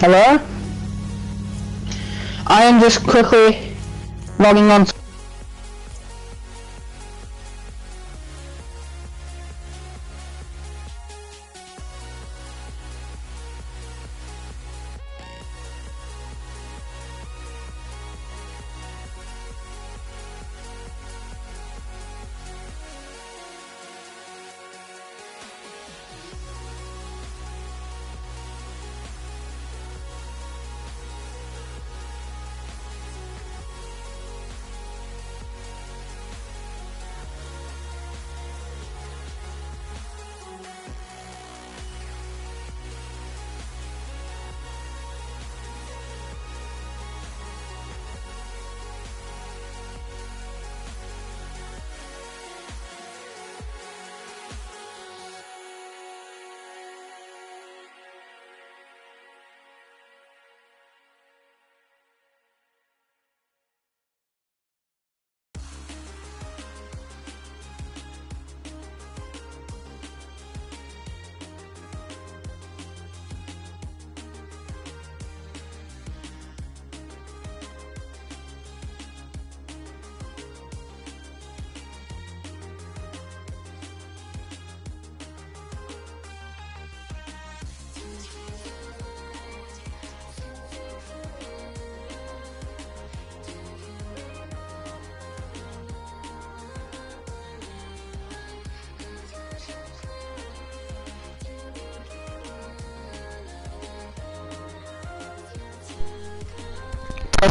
Hello? I am just quickly logging on.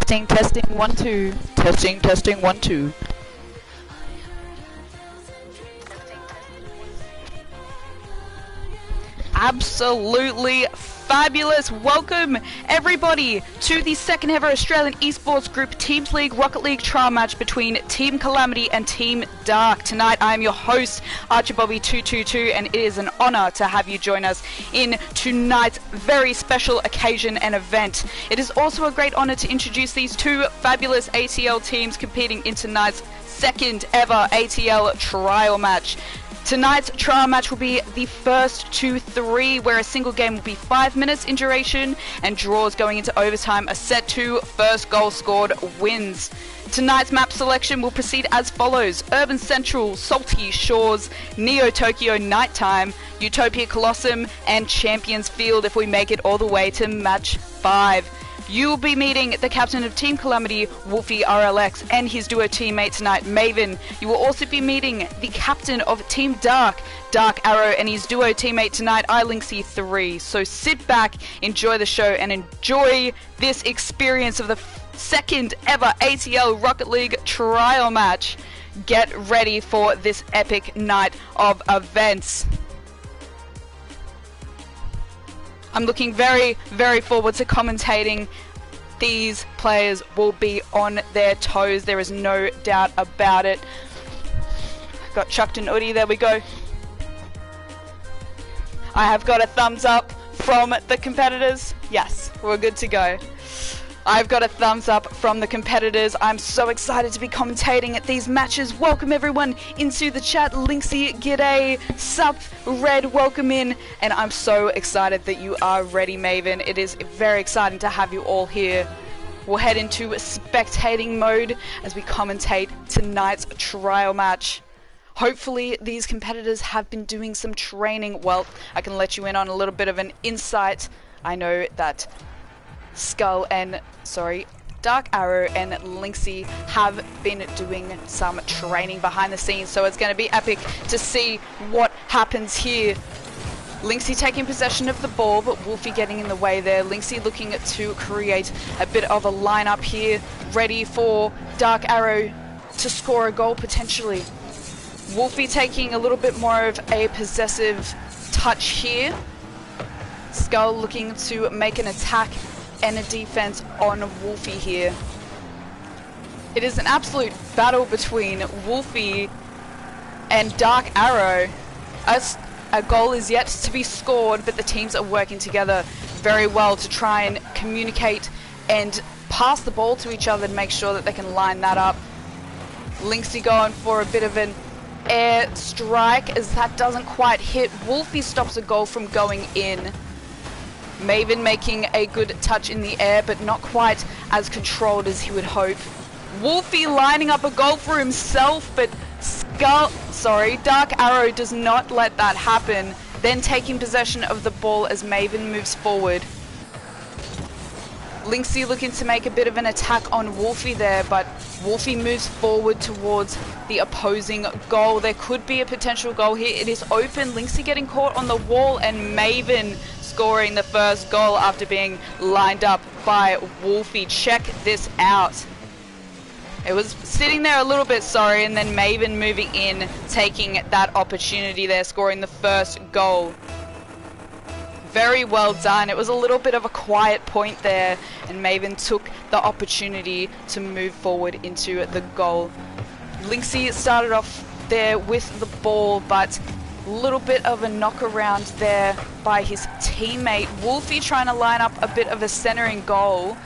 Testing 1 2. Testing 1 2. Absolutely fabulous. Welcome everybody to the second ever Australian Esports Group Teams League Rocket League trial match between Team Calamity and Team Dxrk. Tonight I am your host ArcherBobby222 and it is an honor to have you join us in tonight's very special occasion and event. It is also a great honor to introduce these two fabulous ATL teams competing in tonight's second ever ATL trial match. Tonight's trial match will be the first to 3, where a single game will be 5 minutes in duration and draws going into overtime are set to first goal scored wins. Tonight's map selection will proceed as follows: Urban Central, Salty Shores, Neo Tokyo Nighttime, Utopia Colosseum, and Champions Field if we make it all the way to match 5. You will be meeting the captain of Team Calamity, Wolfie RLX, and his duo teammate tonight, Maven. You will also be meeting the captain of Team Dxrk, Dark Arrow, and his duo teammate tonight, iLinksy3. So sit back, enjoy the show, and enjoy this experience of the second ever ATL Rocket League trial match. Get ready for this epic night of events. I'm looking very, very forward to commentating. These players will be on their toes. There is no doubt about it. Got chucked an Udi. There we go. I have got a thumbs up from the competitors. Yes, we're good to go. I've got a thumbs up from the competitors. I'm so excited to be commentating at these matches. Welcome everyone into the chat. Linksy, g'day, sup, Red, welcome in. And I'm so excited that you are ready, Maven. It is very exciting to have you all here. We'll head into spectating mode as we commentate tonight's trial match. Hopefully these competitors have been doing some training. Well, I can let you in on a little bit of an insight. I know that Dark Arrow and Linksy have been doing some training behind the scenes, so it's going to be epic to see what happens here. Linksy taking possession of the ball, but Wolfie getting in the way there. Linksy looking to create a bit of a lineup here, ready for Dark Arrow to score a goal potentially. Wolfie taking a little bit more of a possessive touch here. Skull looking to make an attack and a defense on Wolfie here. It is an absolute battle between Wolfie and Dark Arrow. As a goal is yet to be scored, but the teams are working together very well to try and communicate and pass the ball to each other and make sure that they can line that up. Linksy going for a bit of an air strike as that doesn't quite hit. Wolfie stops a goal from going in. Maven making a good touch in the air, but not quite as controlled as he would hope. Wolfie lining up a goal for himself, but Dark Arrow does not let that happen. Then taking possession of the ball as Maven moves forward. Lynxy looking to make a bit of an attack on Wolfie there, but Wolfie moves forward towards the opposing goal. There could be a potential goal here. It is open. Lynxy getting caught on the wall, and Maven scoring the first goal after being lined up by Wolfie. Check this out. It was sitting there a little bit, and then Maven moving in, taking that opportunity there, scoring the first goal. Very well done. It was a little bit of a quiet point there, and Maven took the opportunity to move forward into the goal. Lynxy started off there with the ball, but a little bit of a knock around there by his teammate. Wolfie trying to line up a bit of a centering goal,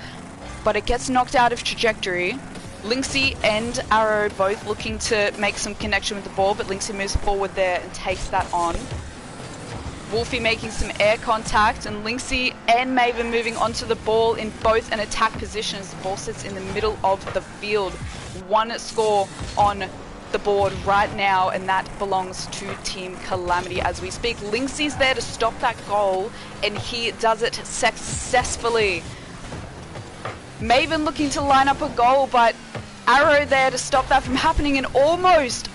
but it gets knocked out of trajectory. Lynxy and Arrow both looking to make some connection with the ball, but Lynxy moves forward there and takes that on. Wolfie making some air contact, and Lynxy and Maven moving onto the ball in both an attack position as the ball sits in the middle of the field. One score on the board right now, and that belongs to Team Calamity as we speak. Lynxy's there to stop that goal, and he does it successfully. Maven looking to line up a goal, but Arrow there to stop that from happening, and almost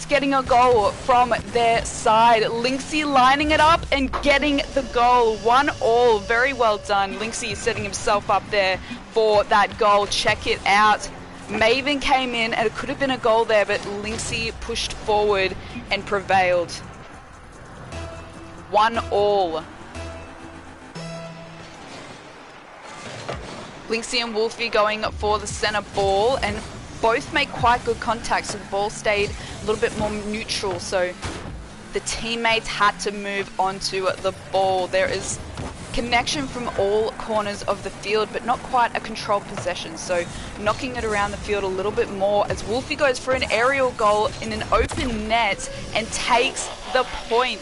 getting a goal from their side. Lynxy lining it up and getting the goal. 1-1, very well done. Lynxy is setting himself up there for that goal. Check it out. Maven came in, and it could have been a goal there, but Lynxy pushed forward and prevailed. 1-1. Lynxy and Wolfie going for the center ball, and both make quite good contact, so the ball stayed a little bit more neutral, so the teammates had to move onto the ball. There is connection from all corners of the field, but not quite a controlled possession, so knocking it around the field a little bit more as Wolfie goes for an aerial goal in an open net and takes the point.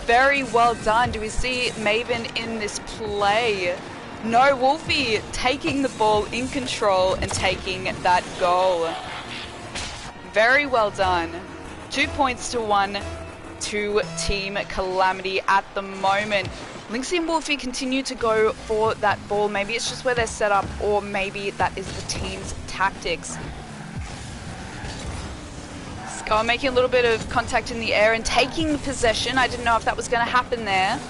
Very well done. Do we see Maven in this play? No, Wolfie taking the ball in control and taking that goal. Very well done. 2 points to 1 to Team Calamity at the moment. Lynxy and Wolfie continue to go for that ball. Maybe it's just where they're set up, or maybe that is the team's tactics. Scar making a little bit of contact in the air and taking the possession. I didn't know if that was going to happen there.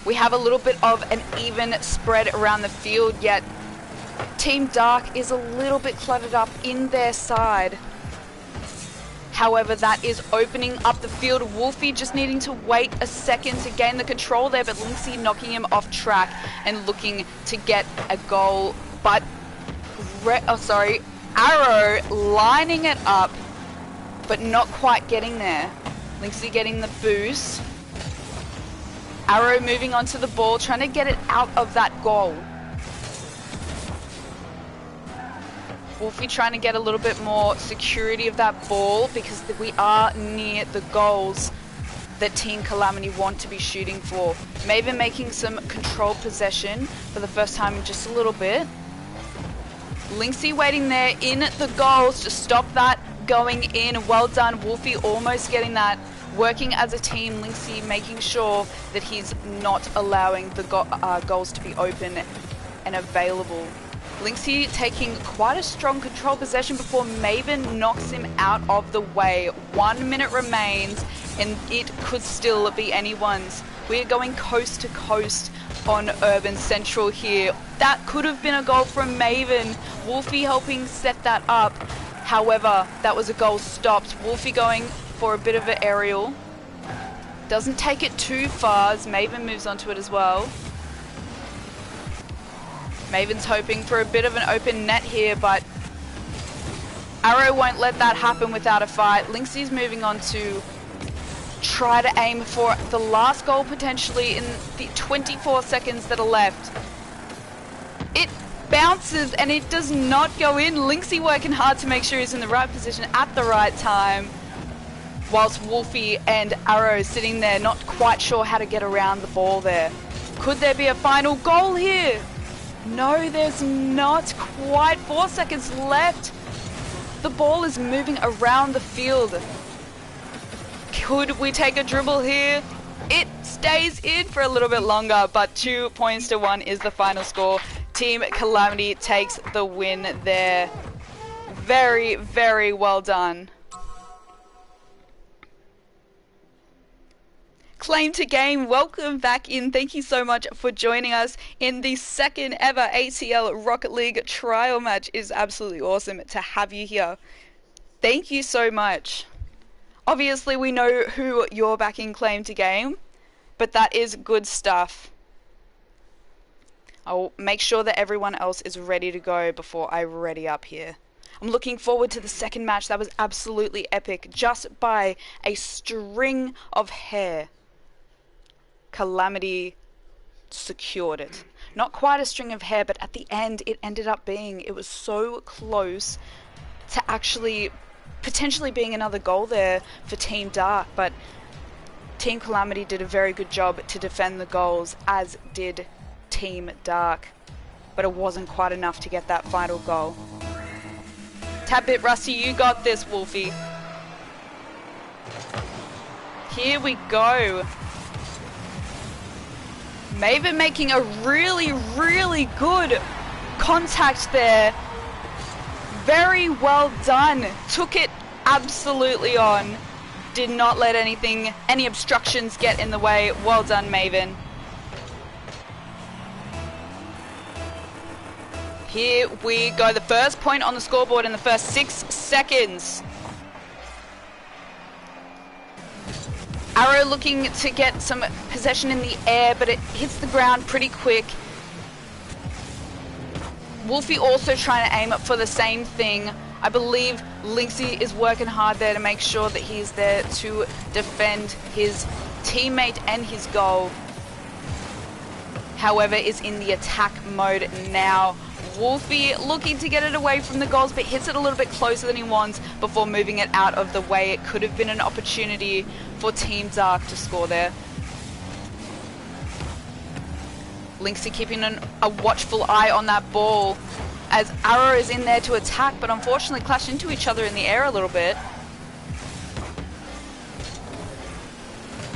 We have a little bit of an even spread around the field, yet Team Dark is a little bit cluttered up in their side. However, that is opening up the field. Wolfie just needing to wait a second to gain the control there, but Lynxy knocking him off track and looking to get a goal. But, Arrow lining it up, but not quite getting there. Lynxy getting the boost. Arrow moving onto the ball, trying to get it out of that goal. Wolfie trying to get a little bit more security of that ball because we are near the goals that Team Calamity want to be shooting for. Maven making some controlled possession for the first time in just a little bit. Lynxy waiting there in the goals to stop that going in. Well done, Wolfie almost getting that. Working as a team, Lynxy making sure that he's not allowing the goals to be open and available. Lynxy taking quite a strong control possession before Maven knocks him out of the way. 1 minute remains and it could still be anyone's. We are going coast to coast on Urban Central here. That could have been a goal from Maven. Wolfie helping set that up. However, that was a goal stopped. Wolfie going for a bit of an aerial. Doesn't take it too far as Maven moves onto it as well. Maven's hoping for a bit of an open net here, but Arrow won't let that happen without a fight. Lynxy's moving on to try to aim for the last goal potentially in the 24 seconds that are left. It bounces and it does not go in. Lynxy working hard to make sure he's in the right position at the right time. whilst Wolfie and Arrow sitting there not quite sure how to get around the ball there. Could there be a final goal here? No, there's not. Quite 4 seconds left. The ball is moving around the field. Could we take a dribble here? It stays in for a little bit longer, but 2 points to 1 is the final score. Team Calamity takes the win there. Very, very well done. Claim to Game, welcome back in. Thank you so much for joining us in the second ever ATL Rocket League trial match. It is absolutely awesome to have you here. Thank you so much. Obviously, we know who you're backing Claim to Game, but that is good stuff. I'll make sure that everyone else is ready to go before I ready up here. I'm looking forward to the second match. That was absolutely epic. Just by a string of hair, Calamity secured it. Not quite a string of hair, but at the end it ended up being, it was so close to actually potentially being another goal there for Team Dark, but Team Calamity did a very good job to defend the goals, as did Team Dark, but it wasn't quite enough to get that final goal. Tad bit rusty, you got this, Wolfie. Here we go. Maven making a really, really good contact there. Very well done. Took it absolutely on. Did not let any obstructions get in the way. Well done, Maven. Here we go. The first point on the scoreboard in the first 6 seconds. Arrow looking to get some possession in the air, but it hits the ground pretty quick. Wolfie also trying to aim up for the same thing. I believe Lynxie is working hard there to make sure that he's there to defend his teammate and his goal. However, is in the attack mode now. Wolfie looking to get it away from the goals, but hits it a little bit closer than he wants before moving it out of the way. It could have been an opportunity for Team Dark to score there. Lynxie keeping a watchful eye on that ball as Arrow is in there to attack, but unfortunately clash into each other in the air a little bit.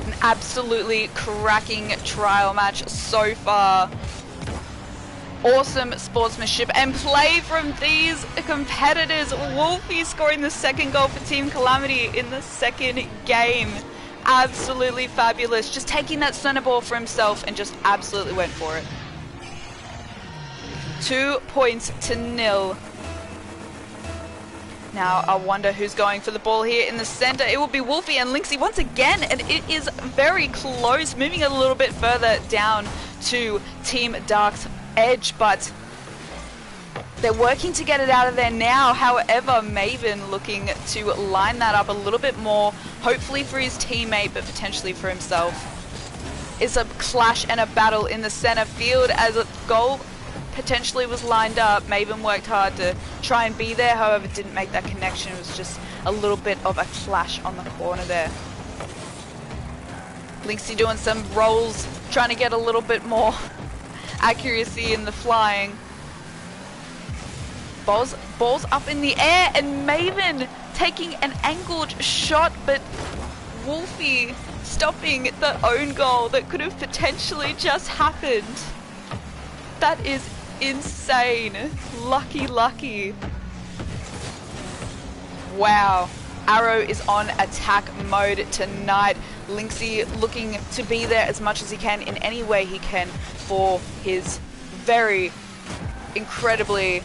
An absolutely cracking trial match so far. Awesome sportsmanship and play from these competitors. Wolfie scoring the second goal for Team Calamity in the second game. Absolutely fabulous. Just taking that center ball for himself and just absolutely went for it. 2 points to 0. Now I wonder who's going for the ball here in the center. It will be Wolfie and Lynxie once again, and it is very close, moving it a little bit further down to Team Dark's edge, but they're working to get it out of there now. However, Maven looking to line that up a little bit more, hopefully for his teammate, but potentially for himself. It's a clash and a battle in the center field as a goal potentially was lined up. Maven worked hard to try and be there, however didn't make that connection. It was just a little bit of a clash on the corner there. Lynxie doing some rolls, trying to get a little bit more accuracy in the flying. Balls up in the air, and Maven taking an angled shot, but Wolfie stopping the own goal that could have potentially just happened. That is insane. Lucky, lucky. Wow. Arrow is on attack mode tonight. Lynxie looking to be there as much as he can in any way he can for his very incredibly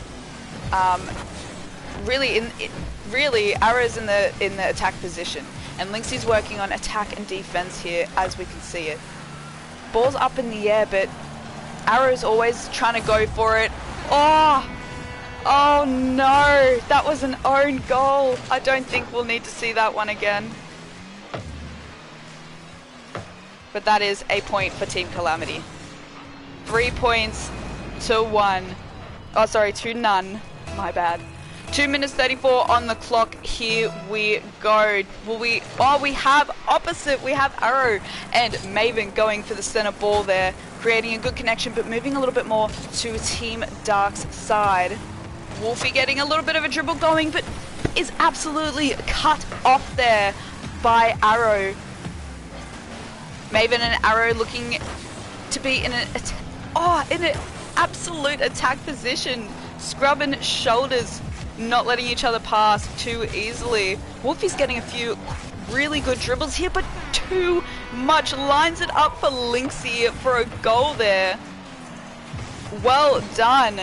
really Arrow's in the attack position, and Lynxie's working on attack and defense here as we can see it. Ball's up in the air, but Arrow's always trying to go for it. Oh no, that was an own goal. I don't think we'll need to see that one again. But that is a point for Team Calamity. 3 points to 1. Oh, sorry, to none. My bad. 2 minutes 34 on the clock. Here we go. We have opposite. We have Arrow and Maven going for the center ball there, creating a good connection, but moving a little bit more to Team Dark's side. Wolfie getting a little bit of a dribble going, but is absolutely cut off there by Arrow. Maven and Arrow looking to be in an absolute attack position, scrubbing shoulders, not letting each other pass too easily. Wolfie's getting a few really good dribbles here, but too much. Lines it up for Lynxie for a goal there. Well done.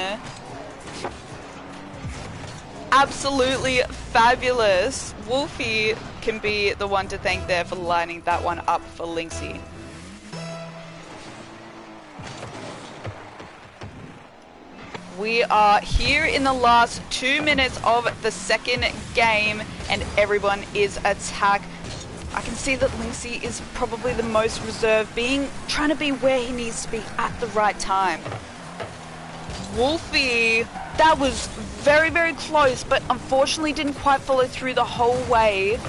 Absolutely fabulous. Wolfie can be the one to thank there for lining that one up for Lynxie. We are here in the last 2 minutes of the second game, and everyone is attack. I can see that Lynxie is probably the most reserved, trying to be where he needs to be at the right time. Wolfie, that was very, very close, but unfortunately didn't quite follow through the whole way.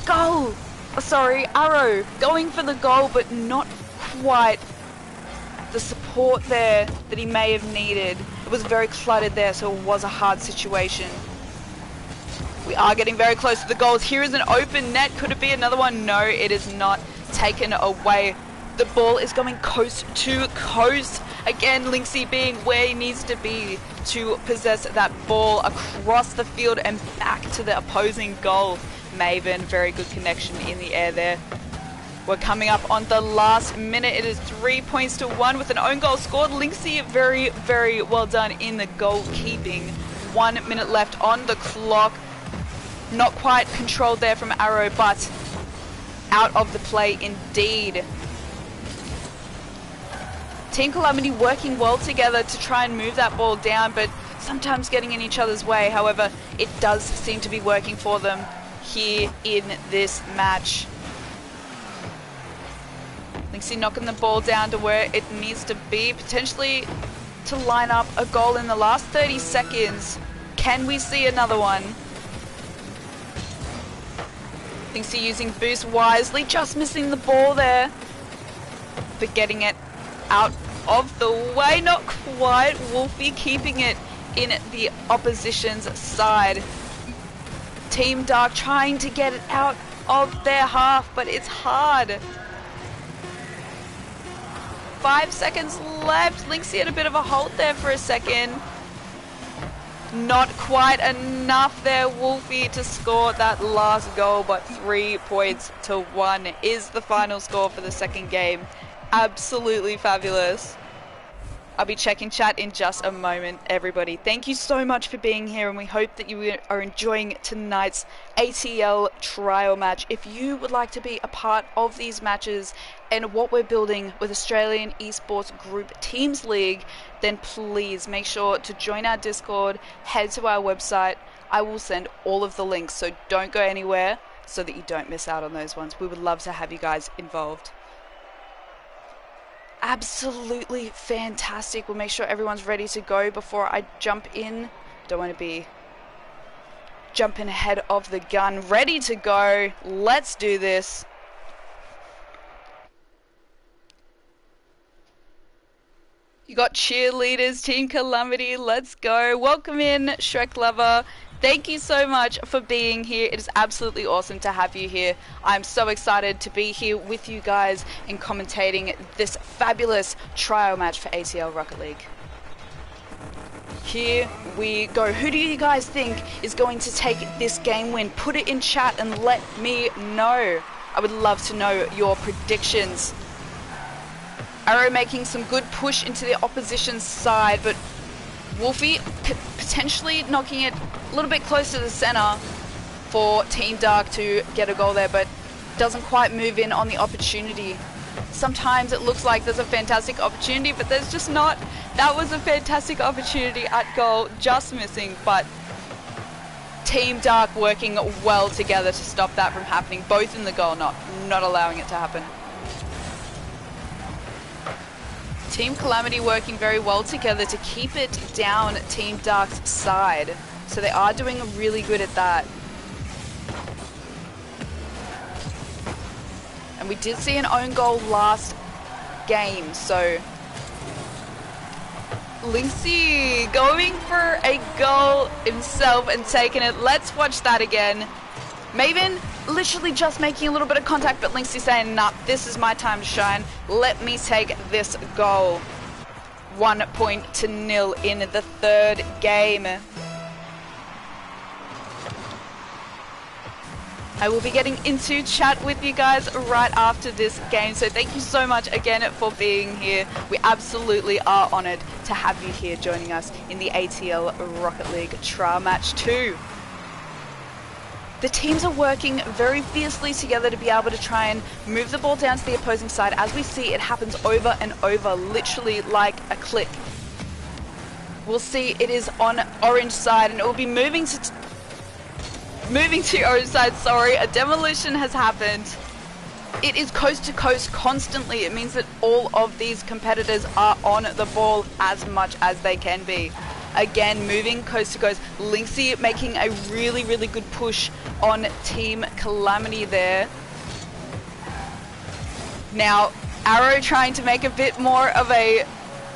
Arrow going for the goal, but not quite the support there that he may have needed. It was very cluttered there, so it was a hard situation. We are getting very close to the goals. Here is an open net. Could it be another one? No, it is not. Taken away. The ball is going coast to coast. Again, Lynxie being where he needs to be to possess that ball across the field and back to the opposing goal. Maven, very good connection in the air there. We're coming up on the last minute. It is 3-1 with an own goal scored. Lynxie, very, very well done in the goalkeeping. 1 minute left on the clock. Not quite controlled there from Arrow, but out of the play indeed. Team Calamity working well together to try and move that ball down, but sometimes getting in each other's way. However, it does seem to be working for them here in this match. Lynxie knocking the ball down to where it needs to be, potentially to line up a goal in the last 30 seconds. Can we see another one? Lynxie using boost wisely, just missing the ball there, but getting it out of the way, not quite. Wolfie keeping it in the opposition's side. Team Dark trying to get it out of their half, but it's hard. 5 seconds left. Lynxie had a bit of a halt there for a second. Not quite enough there, Wolfie, to score that last goal, but 3-1 is the final score for the second game. Absolutely fabulous. I'll be checking chat in just a moment, everybody. Thank you so much for being here, and we hope that you are enjoying tonight's ATL trial match. If you would like to be a part of these matches and what we're building with Australian Esports Group Teams League, then please make sure to join our Discord, head to our website. I will send all of the links, so don't go anywhere so that you don't miss out on those ones. We would love to have you guys involved. Absolutely fantastic. We'll make sure everyone's ready to go before I jump in. Don't want to be jumping ahead of the gun. Ready to go. Let's do this. You got cheerleaders, Team Calamity. Let's go. Welcome in, Shrek Lover. Thank you so much for being here. It is absolutely awesome to have you here. I'm so excited to be here with you guys and commentating this fabulous trial match for ATL Rocket League. Here we go. Who do you guys think is going to take this game win? Put it in chat and let me know. I would love to know your predictions. Arrow making some good push into the opposition's side, but Wolfie potentially knocking it a little bit close to the center for Team Dark to get a goal there, but doesn't quite move in on the opportunity. Sometimes it looks like there's a fantastic opportunity, but there's just not. That was a fantastic opportunity at goal, just missing, but Team Dark working well together to stop that from happening, both in the goal, not allowing it to happen. Team Calamity working very well together to keep it down Team Dark's side. So they are doing really good at that. And we did see an own goal last game, so Lynxy going for a goal himself and taking it. Let's watch that again. Maven literally just making a little bit of contact, but Lynxy saying, nah, this is my time to shine. Let me take this goal. 1-0 in the third game. I will be getting into chat with you guys right after this game, so thank you so much again for being here. We absolutely are honoured to have you here joining us in the ATL Rocket League Trial Match 2. The teams are working very fiercely together to be able to try and move the ball down to the opposing side. As we see, it happens over and over, literally like a click. We'll see it is on orange side, and it will be moving to orange side, sorry. A demolition has happened. It is coast to coast constantly. It means that all of these competitors are on the ball as much as they can be. Again, moving coast to coast. Lynxy making a really, really good push on Team Calamity there. Now, Arrow trying to make a bit more of a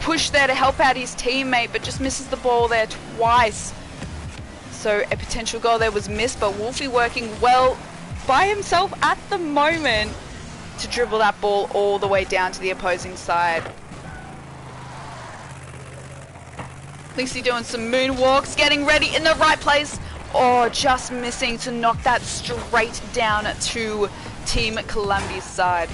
push there to help out his teammate, but just misses the ball there twice. So a potential goal there was missed, but Wolfie working well by himself at the moment to dribble that ball all the way down to the opposing side. Lynxy doing some moonwalks, getting ready in the right place. Oh, just missing to knock that straight down to Team Calamity's side.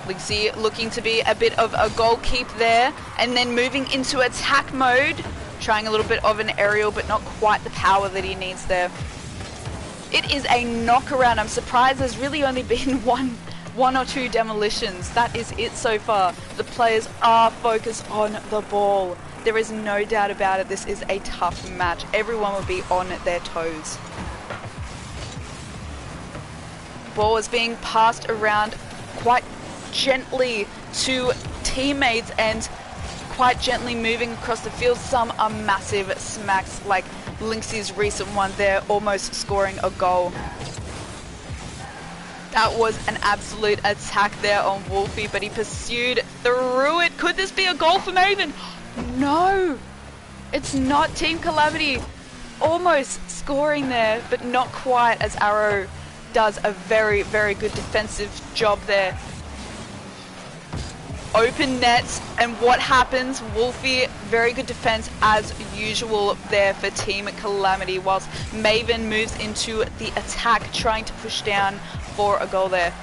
Lynxy looking to be a bit of a goal keep there, and then moving into attack mode, trying a little bit of an aerial, but not quite the power that he needs there. It is a knockaround. I'm surprised there's really only been one or two demolitions. That is it so far. The players are focused on the ball. There is no doubt about it. This is a tough match. Everyone will be on their toes. Ball is being passed around quite gently to teammates and quite gently moving across the field. Some are massive smacks, like Lynxy's recent one there, almost scoring a goal. That was an absolute attack there on Wolfie, but he pursued through it. Could this be a goal for Maven? No, it's not. Team Calamity almost scoring there, but not quite, as Arrow does a very, very good defensive job there. Open nets, and what happens? Wolfie, very good defense as usual there for Team Calamity, whilst Maven moves into the attack, trying to push down for a goal there.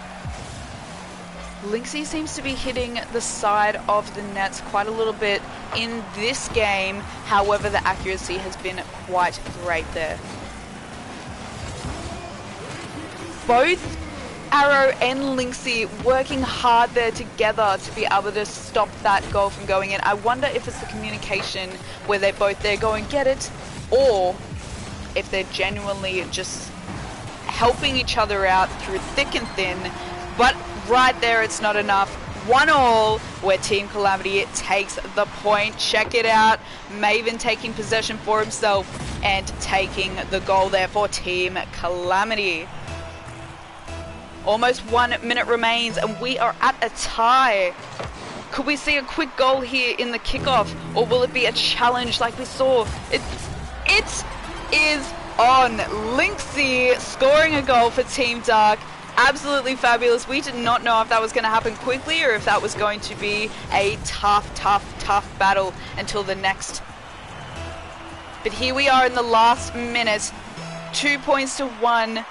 Lynxy seems to be hitting the side of the nets quite a little bit in this game. However, the accuracy has been quite great there. Both Arrow and Lynxy working hard there together to be able to stop that goal from going in. I wonder if it's the communication where they're both there going, get it, or if they're genuinely just helping each other out through thick and thin. But right there, it's not enough. 1-1, where Team Calamity takes the point. Check it out. Maven taking possession for himself and taking the goal there for Team Calamity. Almost 1 minute remains and we are at a tie. Could we see a quick goal here in the kickoff, or will it be a challenge like we saw? It is on. Lynxy scoring a goal for Team Dark. Absolutely fabulous. We did not know if that was going to happen quickly or if that was going to be a tough battle until the next. But here we are in the last minute. 2 points to 1.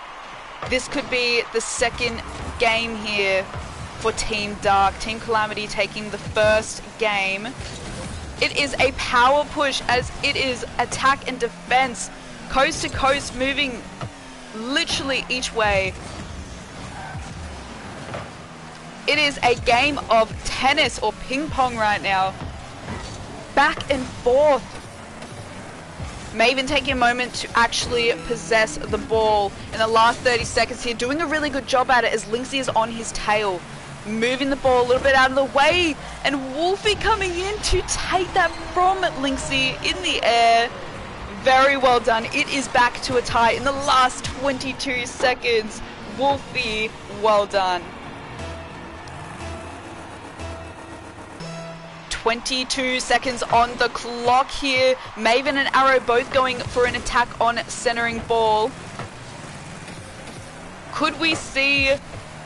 This could be the second game here for Team Dark. Team Calamity taking the first game. It is a power push, as it is attack and defense. Coast to coast, moving literally each way. It is a game of tennis or ping pong right now. Back and forth. Maven taking a moment to actually possess the ball in the last 30 seconds here, doing a really good job at it as Lynxy is on his tail, moving the ball a little bit out of the way, and Wolfie coming in to take that from Lynxie in the air. Very well done. It is back to a tie in the last 22 seconds. Wolfie, well done. 22 seconds on the clock here. Maven and Arrow both going for an attack on centering ball. Could we see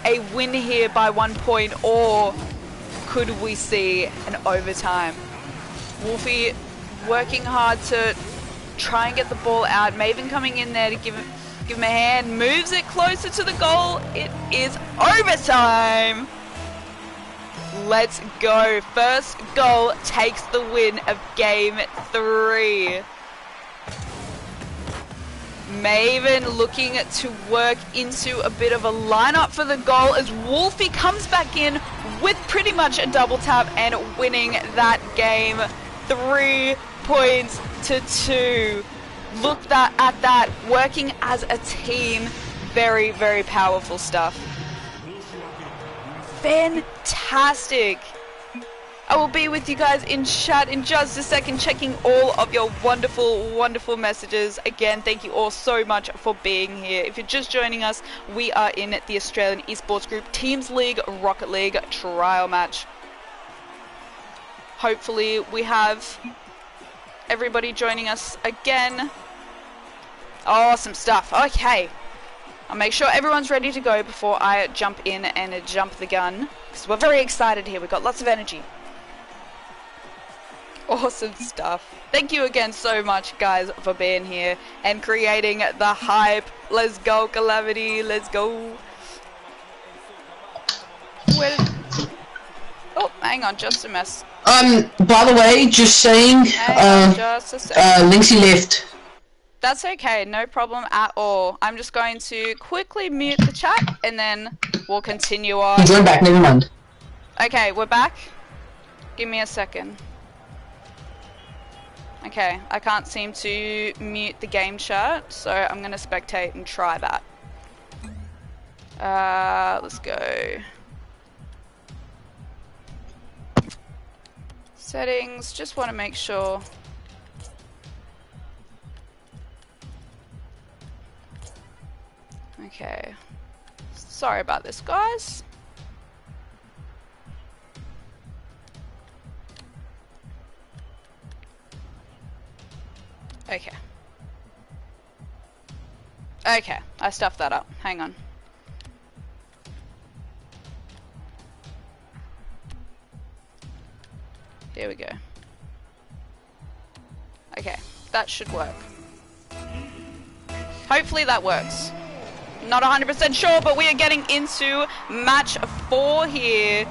a win here by 1 point, or could we see an overtime? Wolfie working hard to try and get the ball out. Maven coming in there to give him a hand. Moves it closer to the goal. It is overtime. Let's go. First goal takes the win of game 3. Maven looking to work into a bit of a lineup for the goal as Wolfie comes back in with pretty much a double tap and winning that game. 3 points to 2. Look at that, working as a team. Very, very powerful stuff. Fantastic. I will be with you guys in chat in just a second, checking all of your wonderful, wonderful messages. Again, thank you all so much for being here. If you're just joining us, we are in the Australian Esports Group Teams League Rocket League trial match. Hopefully we have everybody joining us again. Awesome stuff. Okay. I'll make sure everyone's ready to go before I jump in and jump the gun, because we're very excited here. We've got lots of energy. Awesome stuff. Thank you again so much, guys, for being here and creating the hype. Let's go, Calamity. Let's go. Oh, hang on, just a mess. By the way, just saying, just a second. Lynxie left. That's okay, no problem at all. I'm just going to quickly mute the chat and then we'll continue on. He's going back, never mind. Okay, we're back. Give me a second. Okay, I can't seem to mute the game chat, so I'm gonna spectate and try that. Let's go. Settings, just want to make sure. Okay, sorry about this, guys. Okay. Okay, I stuffed that up. Hang on. Here we go. Okay, that should work. Hopefully that works. Not 100% sure, but we are getting into match 4 here.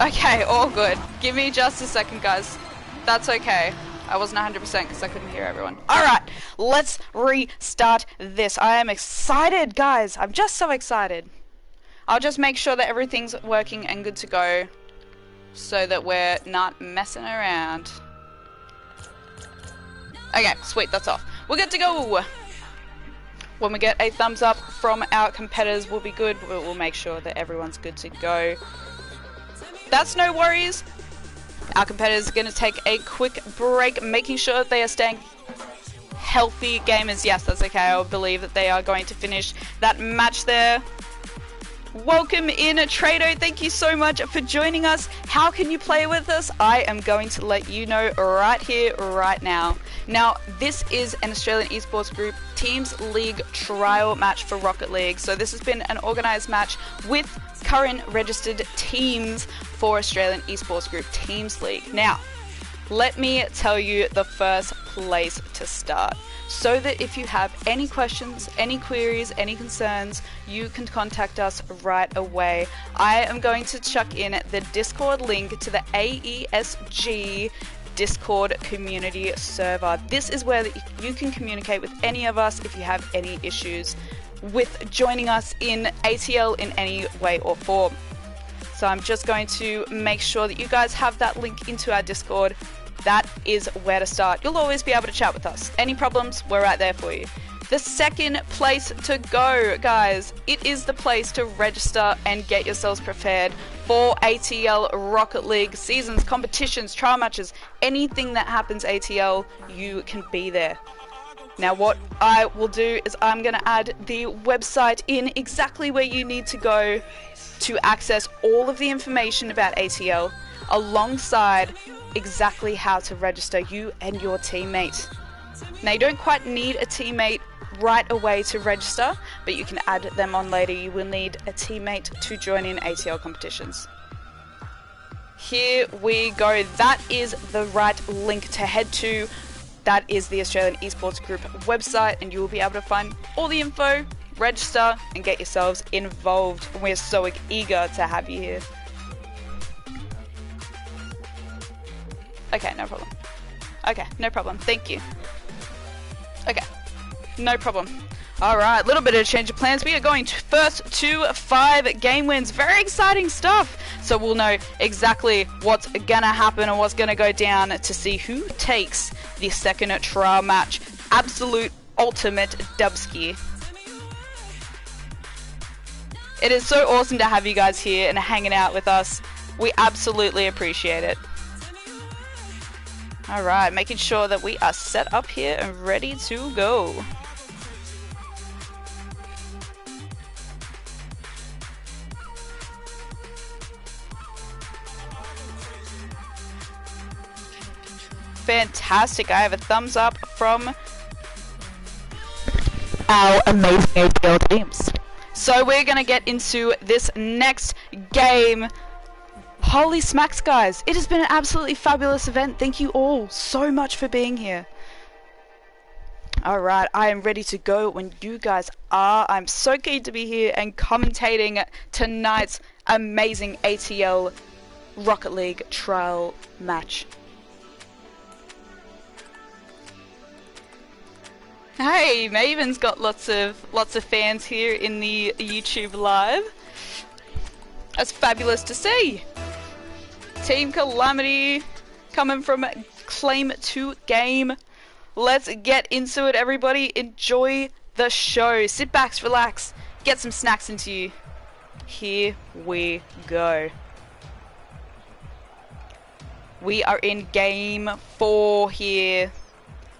Okay, all good. Give me just a second, guys. That's okay. I wasn't 100% because I couldn't hear everyone. Alright, let's restart this. I am excited, guys. I'm just so excited. I'll just make sure that everything's working and good to go so that we're not messing around. Okay, sweet, that's off. We're good to go. When we get a thumbs up from our competitors, we'll be good. We'll make sure that everyone's good to go. That's no worries. Our competitors are going to take a quick break, making sure that they are staying healthy. Gamers, yes, that's okay. I believe that they are going to finish that match there. Welcome in, Trado. Thank you so much for joining us. How can you play with us? I am going to let you know right here, right now. Now, this is an Australian Esports Group Teams League trial match for Rocket League. So this has been an organised match with current registered teams for Australian Esports Group Teams League. Now, let me tell you the first place to start, so that if you have any questions, any queries, any concerns, you can contact us right away. I am going to chuck in the Discord link to the AESG Discord community server. This is where you can communicate with any of us if you have any issues with joining us in ATL in any way or form. So I'm just going to make sure that you guys have that link into our Discord. That is where to start. You'll always be able to chat with us. Any problems, we're right there for you. the second place to go, guys. It is the place to register and get yourselves prepared for ATL Rocket League seasons, competitions, trial matches, anything that happens ATL, you can be there. Now what I will do is I'm going to add the website in exactly where you need to go to access all of the information about ATL, alongside exactly how to register you and your teammate. Now you don't quite need a teammate right away to register, but you can add them on later. You will need a teammate to join in ATL competitions. Here we go. That is the right link to head to. That is the Australian Esports Group website, and you will be able to find all the info, register, and get yourselves involved. We're so eager to have you here. Okay, no problem. Okay, no problem. Thank you. Okay, no problem. Alright, a little bit of a change of plans. We are going first to 5 game wins. Very exciting stuff. So we'll know exactly what's gonna happen and what's gonna go down to see who takes the second trial match. Absolute ultimate dubski. It is so awesome to have you guys here and hanging out with us. We absolutely appreciate it. Alright, making sure that we are set up here and ready to go. Fantastic. I have a thumbs up from our amazing ATL teams. So we're going to get into this next game. Holy smacks, guys. It has been an absolutely fabulous event. Thank you all so much for being here. Alright, I am ready to go when you guys are. I'm so keen to be here and commentating tonight's amazing ATL Rocket League trial match. Hey, Maven's got lots of fans here in the YouTube live. That's fabulous to see. Team Calamity coming from claim to game. Let's get into it, everybody. Enjoy the show. Sit back, relax, get some snacks into you. Here we go. We are in game 4 here.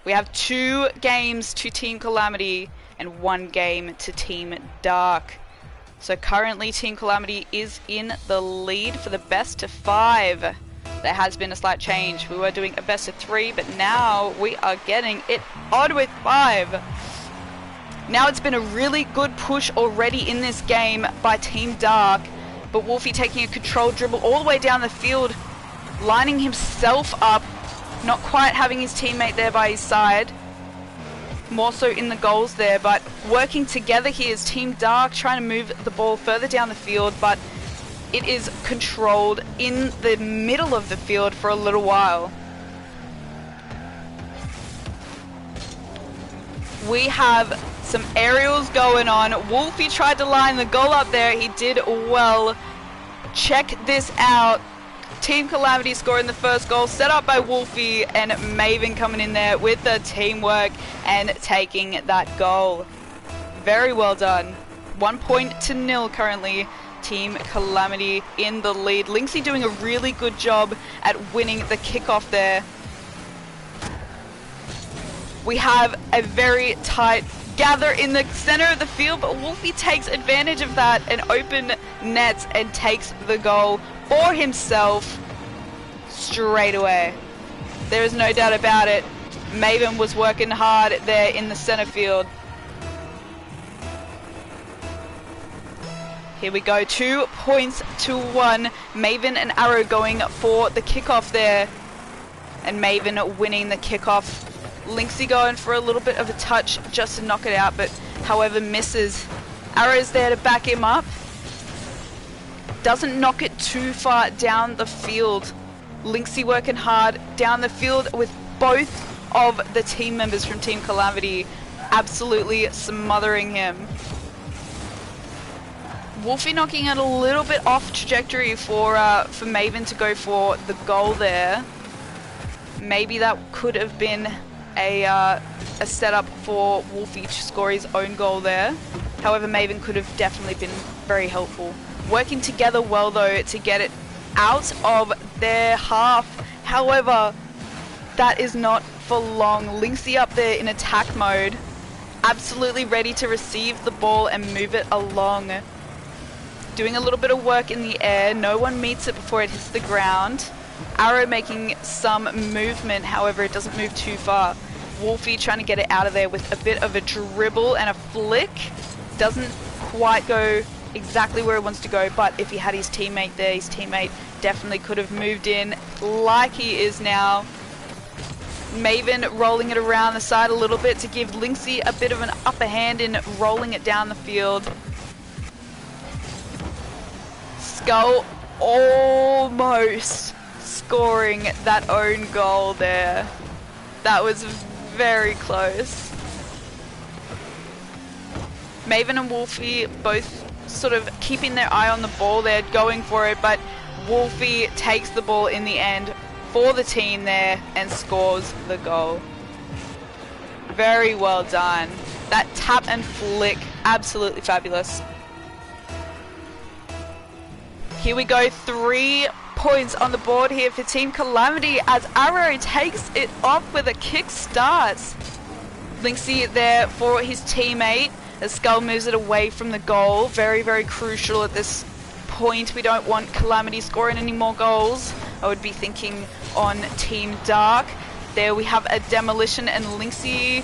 We have 2 games to Team Calamity and 1 game to Team Dark. So currently Team Calamity is in the lead for the best of 5. There has been a slight change. We were doing a best of 3, but now we are getting it on with 5. Now it's been a really good push already in this game by Team Dark, but Wolfie taking a controlled dribble all the way down the field, lining himself up, not quite having his teammate there by his side. More so in the goals there, but working together here is Team Dark trying to move the ball further down the field, but it is controlled in the middle of the field for a little while. We have some aerials going on. Wolfie tried to line the goal up there. He did well. Check this out. Team Calamity scoring the first goal, set up by Wolfie, and Maven coming in there with the teamwork and taking that goal. Very well done. 1-0 currently. Team Calamity in the lead. Lynxy doing a really good job at winning the kickoff there. We have a very tight gather in the center of the field, but Wolfie takes advantage of that and open nets and takes the goal for himself straight away. There is no doubt about it. Maven was working hard there in the center field. Here we go, 2-1. Maven and Arrow going for the kickoff there, and Maven winning the kickoff. Lynxy going for a little bit of a touch just to knock it out, but however misses. Arrow's there to back him up. Doesn't knock it too far down the field. Lynxy working hard down the field with both of the team members from Team Calamity absolutely smothering him. Wolfie knocking it a little bit off trajectory for Maven to go for the goal there. Maybe that could have been a setup for Wolfie to score his own goal there. However, Maven could have definitely been very helpful. Working together well though to get it out of their half. However, that is not for long. Lynxie up there in attack mode, absolutely ready to receive the ball and move it along. Doing a little bit of work in the air, no one meets it before it hits the ground. Arrow making some movement, however it doesn't move too far. Wolfie trying to get it out of there with a bit of a dribble and a flick. Doesn't quite go exactly where he wants to go, but if he had his teammate there, his teammate definitely could have moved in like he is now. Maven rolling it around the side a little bit to give Lynxie a bit of an upper hand in rolling it down the field. Skull almost scoring that own goal there. That was very close. Maven and Wolfie both sort of keeping their eye on the ball there, going for it, but Wolfie takes the ball in the end for the team there and scores the goal. Very well done. That tap and flick, absolutely fabulous. Here we go, 3 points on the board here for Team Calamity as Arrow takes it off with a kick start. Lynxie there for his teammate as Skull moves it away from the goal. Very, very crucial at this point. We don't want Calamity scoring any more goals. I would be thinking on Team Dark. There we have a demolition and Lynxie's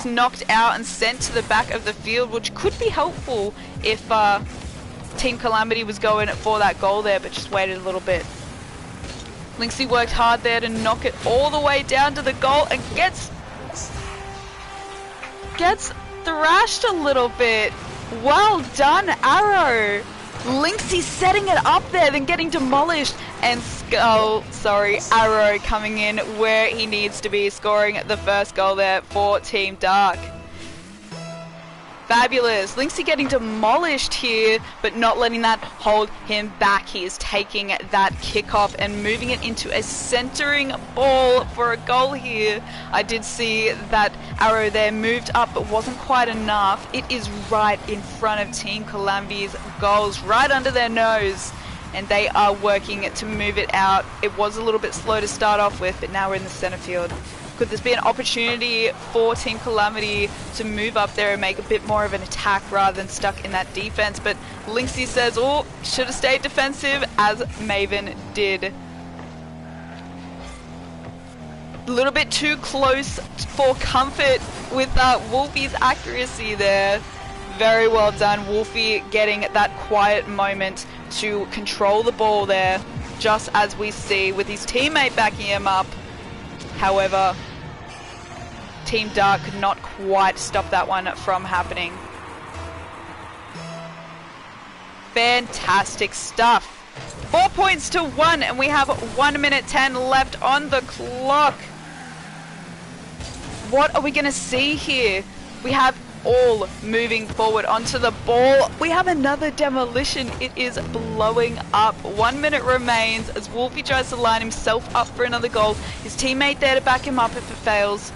knocked out and sent to the back of the field, which could be helpful if Team Calamity was going for that goal there, but just waited a little bit. Lynxie worked hard there to knock it all the way down to the goal and gets thrashed a little bit. Well done, Arrow. Lynxie setting it up there, then getting demolished, and Arrow coming in where he needs to be, scoring the first goal there for Team Dark. Fabulous. Lynxie getting demolished here, but not letting that hold him back. He is taking that kickoff and moving it into a centering ball for a goal here. I did see that Arrow there moved up, but wasn't quite enough. It is right in front of Team Calamity's goals, right under their nose, and they are working to move it out. It was a little bit slow to start off with, but now we're in the center field. Could this be an opportunity for Team Calamity to move up there and make a bit more of an attack rather than stuck in that defense? But Lynxie says, oh, should have stayed defensive, as Maven did. A little bit too close for comfort with Wolfie's accuracy there. Very well done. Wolfie getting that quiet moment to control the ball there, just as we see with his teammate backing him up. However, Team Dark could not quite stop that one from happening. Fantastic stuff. 4 points to 1, and we have 1 minute 10 left on the clock. What are we going to see here? We have all moving forward onto the ball. We have another demolition. It is blowing up. 1 minute remains as Wolfie tries to line himself up for another goal. His teammate there to back him up if it fails.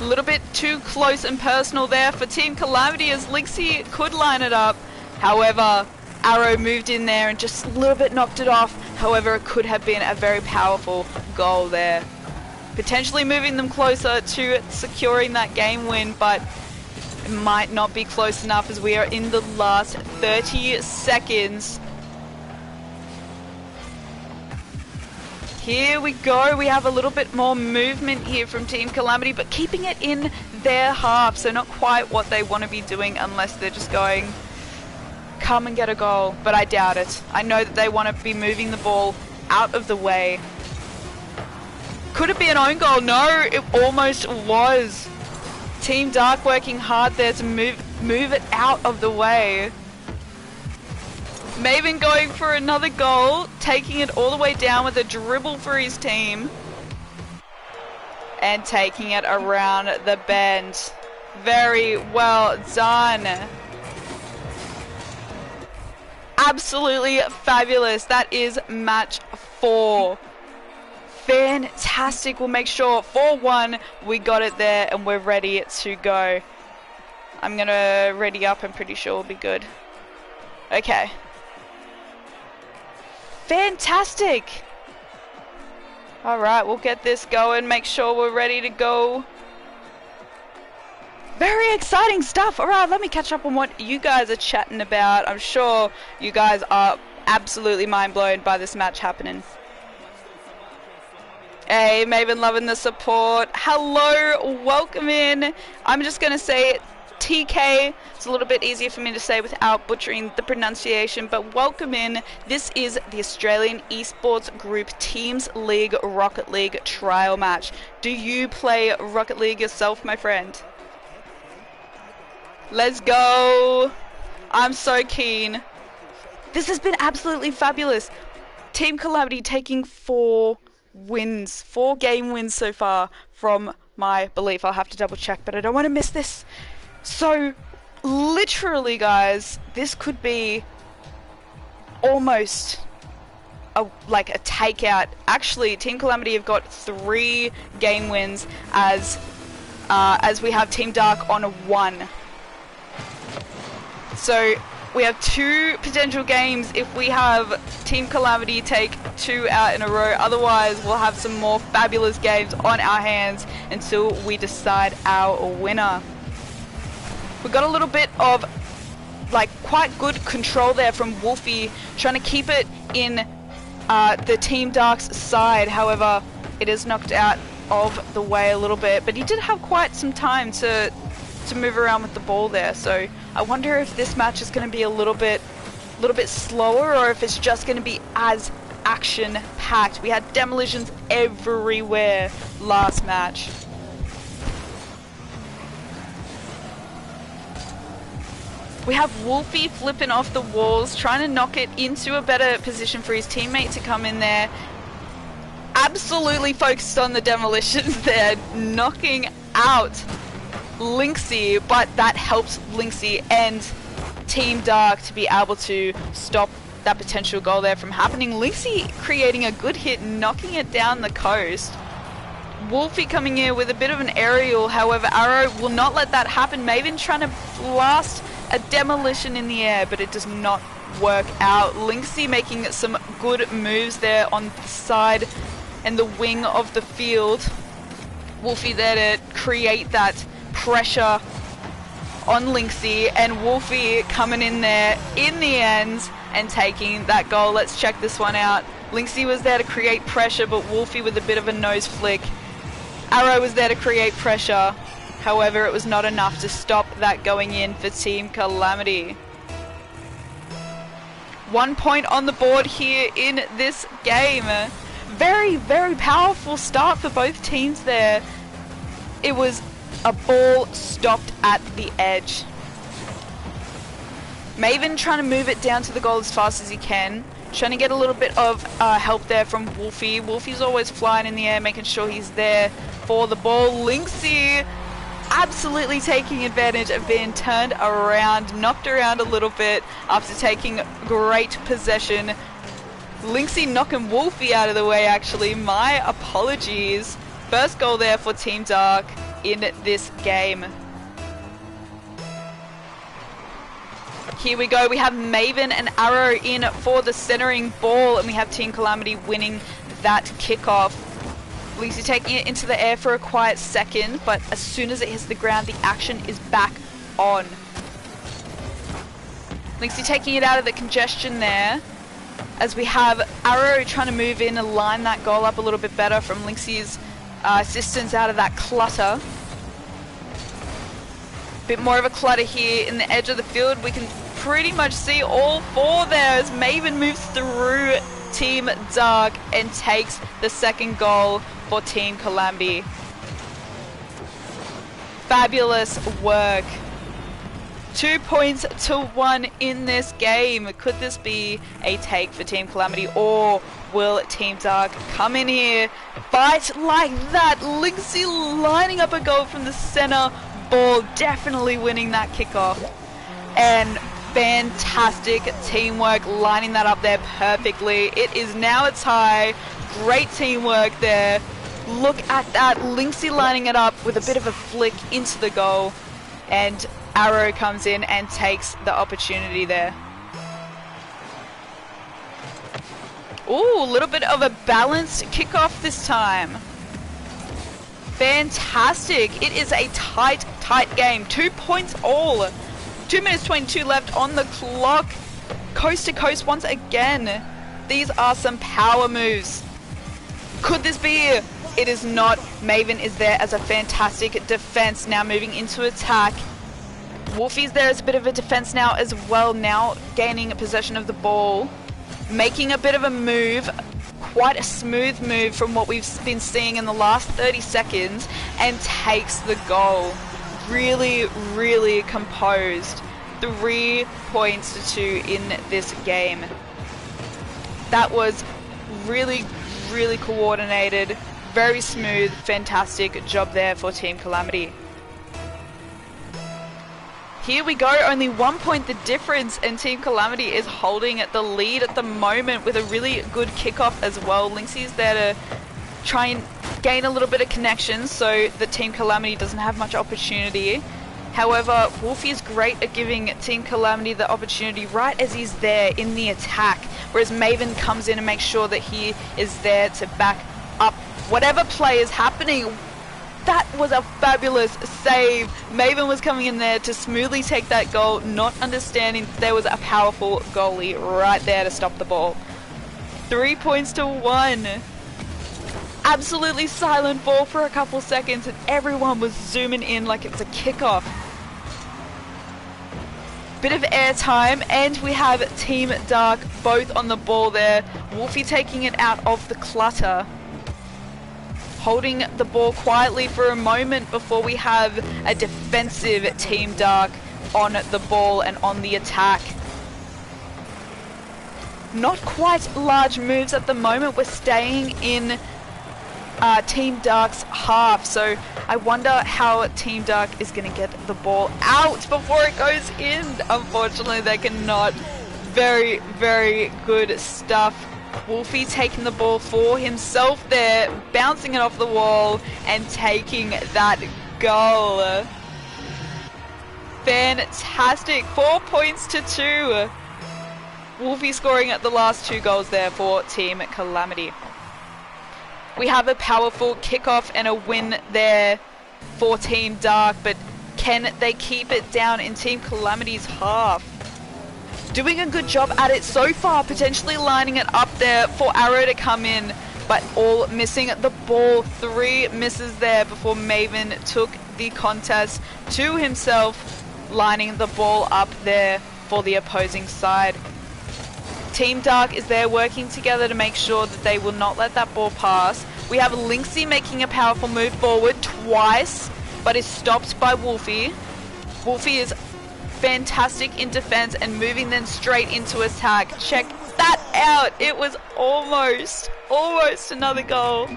A little bit too close and personal there for Team Calamity as Lynxie could line it up. However, Arrow moved in there and just a little bit knocked it off. However, it could have been a very powerful goal there, potentially moving them closer to securing that game win, but it might not be close enough as we are in the last 30 seconds. Here we go. We have a little bit more movement here from Team Calamity, but keeping it in their half, so not quite what they want to be doing unless they're just going, come and get a goal, but I doubt it. I know that they want to be moving the ball out of the way. Could it be an own goal? No, it almost was. Team Dark working hard there to move it out of the way. Maven going for another goal, taking it all the way down with a dribble for his team. And taking it around the bend. Very well done. Absolutely fabulous. That is match 4. Fantastic. We'll make sure 4-1 we got it there and we're ready to go. I'm gonna ready up. I'm pretty sure we'll be good. Okay. Fantastic. Alright, we'll get this going. Make sure we're ready to go. Very exciting stuff. Alright, let me catch up on what you guys are chatting about. I'm sure you guys are absolutely mind blown by this match happening. Hey, Maven, loving the support. Hello, welcome in. I'm just going to say TK. It's a little bit easier for me to say without butchering the pronunciation, but welcome in. This is the Australian Esports Group Teams League Rocket League trial match. Do you play Rocket League yourself, my friend? Let's go. I'm so keen. This has been absolutely fabulous. Team Calamity taking 4 wins, 4 game wins so far from my belief. I'll have to double check, but I don't want to miss this. So literally, guys, this could be almost like a takeout. Actually, Team Calamity have got 3 game wins as we have Team Dark on 1. So we have 2 potential games if we have Team Calamity take 2 out in a row. Otherwise, we'll have some more fabulous games on our hands until we decide our winner. We got a little bit of like quite good control there from Wolfie, trying to keep it in the Team Dark's side. However, it is knocked out of the way a little bit, but he did have quite some time to move around with the ball there. So I wonder if this match is going to be a little bit slower, or if it's just going to be as action packed. We had demolitions everywhere last match. We have Wolfie flipping off the walls, trying to knock it into a better position for his teammate to come in there. Absolutely focused on the demolitions there, knocking out Lynxy, but that helps Lynxy and Team Dark to be able to stop that potential goal there from happening. Lynxy creating a good hit, knocking it down the coast. Wolfie coming in with a bit of an aerial, however Arrow will not let that happen. Maven trying to blast a demolition in the air, but it does not work out. Lynxy making some good moves there on the side and the wing of the field. Wolfie there to create that pressure on Lynxy, and Wolfie coming in there in the end and taking that goal. Let's check this one out. Lynxy was there to create pressure, but Wolfie with a bit of a nose flick. Arrow was there to create pressure. However, it was not enough to stop that going in for Team Calamity. 1 point on the board here in this game. Very, very powerful start for both teams there. It was a ball stopped at the edge. Maven trying to move it down to the goal as fast as he can. Trying to get a little bit of help there from Wolfie. Wolfie's always flying in the air, making sure he's there for the ball. Lynxy absolutely taking advantage of being turned around, knocked around a little bit after taking great possession. Lynxy knocking Wolfie out of the way, actually. My apologies. First goal there for Team Dark in this game. Here we go. We have Maven and Arrow in for the centering ball, and we have Team Calamity winning that kickoff. Lynxy taking it into the air for a quiet second, but as soon as it hits the ground, the action is back on. Lynxy taking it out of the congestion there, as we have Arrow trying to move in and line that goal up a little bit better from Lynxy's assistance out of that clutter. Bit more of a clutter here in the edge of the field. We can pretty much see all 4 there as Maven moves through Team Dark and takes the second goal for Team Calamity. Fabulous work. 2 points to 1 in this game. Could this be a take for Team Calamity, or will Team Dark come in here, fight like that? Lynxy lining up a goal from the center, ball definitely winning that kickoff. And Fantastic teamwork, lining that up there perfectly. It is now a tie. Great teamwork there. Look at that, Lynxie lining it up with a bit of a flick into the goal, and Arrow comes in and takes the opportunity there. Ooh, a little bit of a balanced kickoff this time. Fantastic. It is a tight game. 2 points all. 2 minutes 22 left on the clock. Coast to coast once again. These are some power moves. Could this be? It is not. Maven is there as a fantastic defense, now moving into attack. Wolfie's there as a bit of a defense now as well, now gaining possession of the ball. Making a bit of a move, quite a smooth move from what we've been seeing in the last 30 seconds, and takes the goal. Really, really composed. 3 points to 2 in this game. That was really, really coordinated, very smooth, fantastic job there for Team Calamity. Here we go, only 1 point the difference, and Team Calamity is holding the lead at the moment with a really good kickoff as well. Lynxie's there to try and gain a little bit of connection so the Team Calamity doesn't have much opportunity. However, Wolfie is great at giving Team Calamity the opportunity right as he's there in the attack, whereas Maven comes in and makes sure that he is there to back up whatever play is happening. That was a fabulous save. Maven was coming in there to smoothly take that goal, not understanding there was a powerful goalie right there to stop the ball. 3 points to 1. Absolutely silent ball for a couple seconds, and everyone was zooming in like it's a kickoff. Bit of airtime, and we have Team Dark both on the ball there. Wolfie taking it out of the clutter, holding the ball quietly for a moment before we have a defensive Team Dark on the ball and on the attack. Not quite large moves at the moment. We're staying in Team Dark's half, so I wonder how Team Dark is going to get the ball out before it goes in. Unfortunately, they cannot. Very, very good stuff. Wolfie taking the ball for himself there, bouncing it off the wall and taking that goal. Fantastic. 4 points to 2. Wolfie scoring at the last 2 goals there for Team Calamity. We have a powerful kickoff and a win there for Team Dark, but can they keep it down in Team Calamity's half? Doing a good job at it so far, potentially lining it up there for Arrow to come in, but all missing the ball. 3 misses there before Maven took the contest to himself, lining the ball up there for the opposing side. Team Dark is there working together to make sure that they will not let that ball pass. We have Lynxie making a powerful move forward twice, but is stopped by Wolfie. Wolfie is fantastic in defense and moving then straight into attack. Check that out. It was almost another goal.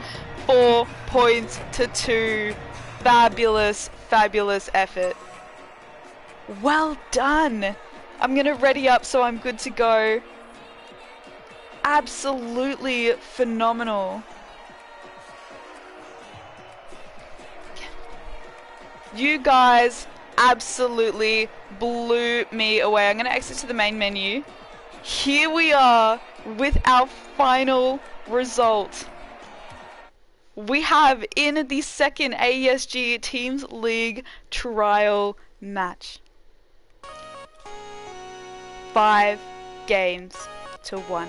4 points to 2. Fabulous, fabulous effort. Well done. I'm going to ready up so I'm good to go. Absolutely phenomenal. You guys absolutely blew me away. I'm going to exit to the main menu. Here we are with our final result. We have in the second AESG Teams League trial match 5 games to 1.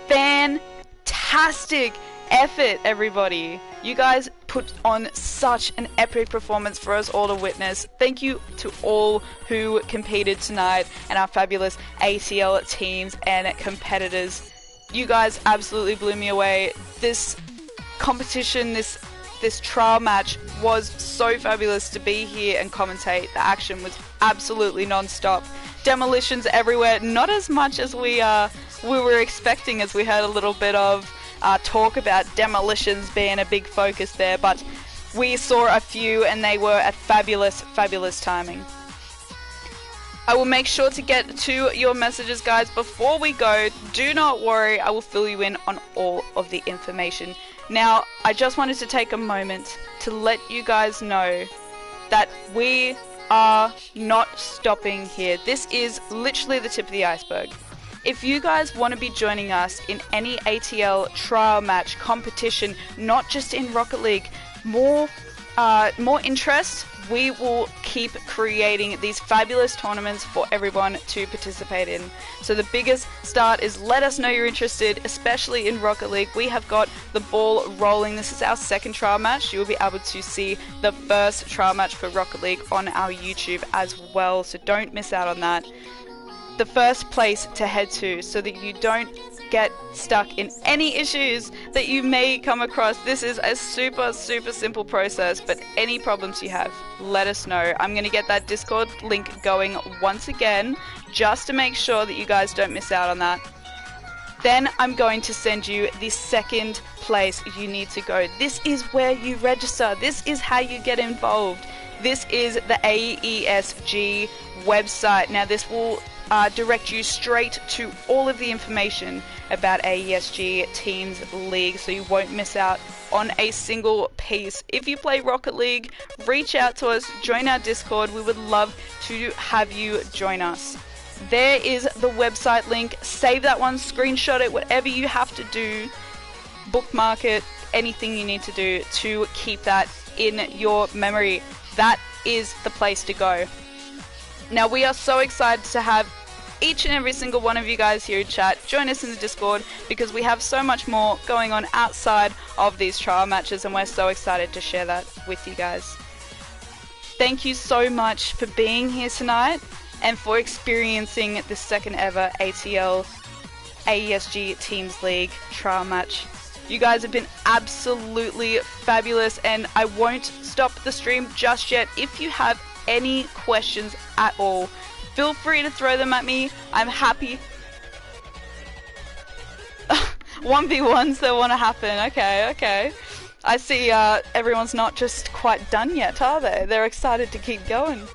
Fantastic effort, everybody. You guys put on such an epic performance for us all to witness. Thank you to all who competed tonight and our fabulous ACL teams and competitors. You guys absolutely blew me away. This competition, this trial match was so fabulous to be here and commentate. The action was absolutely non-stop. Demolitions everywhere, not as much as we were expecting, as we had a little bit of talk about demolitions being a big focus there, but we saw a few and they were at fabulous timing. I will make sure to get to your messages, guys. Before we go, do not worry, I will fill you in on all of the information. Now, I just wanted to take a moment to let you guys know that we are not stopping here. This is literally the tip of the iceberg. If you guys want to be joining us in any ATL trial match competition, not just in Rocket League, more interest, we will keep creating these fabulous tournaments for everyone to participate in. So the biggest start is let us know you're interested, especially in Rocket League. We have got the ball rolling. This is our second trial match. You will be able to see the first trial match for Rocket League on our YouTube as well, so don't miss out on that. The first place to head to so that you don't get stuck in any issues that you may come across. This is a super simple process, but any problems you have, let us know. I'm going to get that Discord link going once again just to make sure that you guys don't miss out on that. Then I'm going to send you the second place you need to go. This is where you register. This is how you get involved. This is the AESG website. Now this will direct you straight to all of the information about AESG Teams League, so you won't miss out on a single piece. If you play Rocket League, reach out to us, join our Discord. We would love to have you join us. There is the website link. Save that one, screenshot it, whatever you have to do, bookmark it, anything you need to do to keep that in your memory. That is the place to go. Now, we are so excited to have each and every single one of you guys here in chat join us in the Discord, because we have so much more going on outside of these trial matches, and we're so excited to share that with you guys. Thank you so much for being here tonight and for experiencing the second ever ATL AESG Teams League trial match. You guys have been absolutely fabulous, and I won't stop the stream just yet. If you have any questions at all, feel free to throw them at me. I'm happy. 1v1s that want to happen. Okay. I see everyone's not just quite done yet, are they? They're excited to keep going.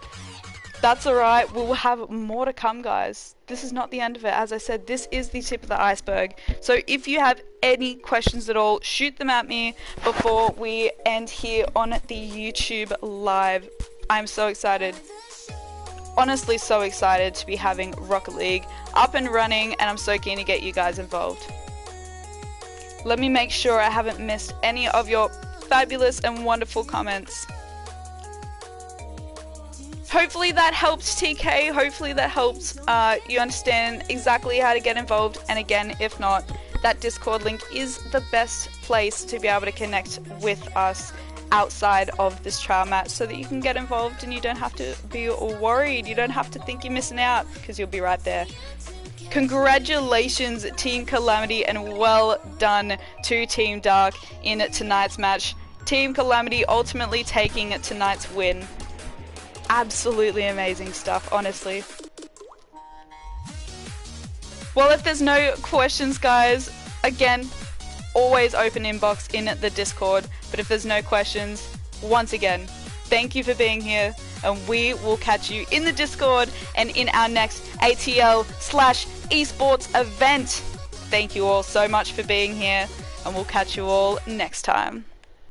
That's alright, we'll have more to come, guys. This is not the end of it. As I said, this is the tip of the iceberg. So if you have any questions at all, shoot them at me before we end here on the YouTube live. I'm so excited. Honestly so excited to be having Rocket League up and running, and I'm so keen to get you guys involved. Let me make sure I haven't missed any of your fabulous and wonderful comments. Hopefully that helps, TK. Hopefully that helps you understand exactly how to get involved. And again, if not, that Discord link is the best place to be able to connect with us outside of this trial match, so that you can get involved and you don't have to be worried. You don't have to think you're missing out, because you'll be right there. Congratulations, Team Calamity, and well done to Team Dark in tonight's match. Team Calamity ultimately taking tonight's win. Absolutely amazing stuff, honestly. Well, if there's no questions, guys, again, always open inbox in the Discord. But if there's no questions, once again, thank you for being here, and we will catch you in the Discord and in our next ATL/eSports event. Thank you all so much for being here, and we'll catch you all next time.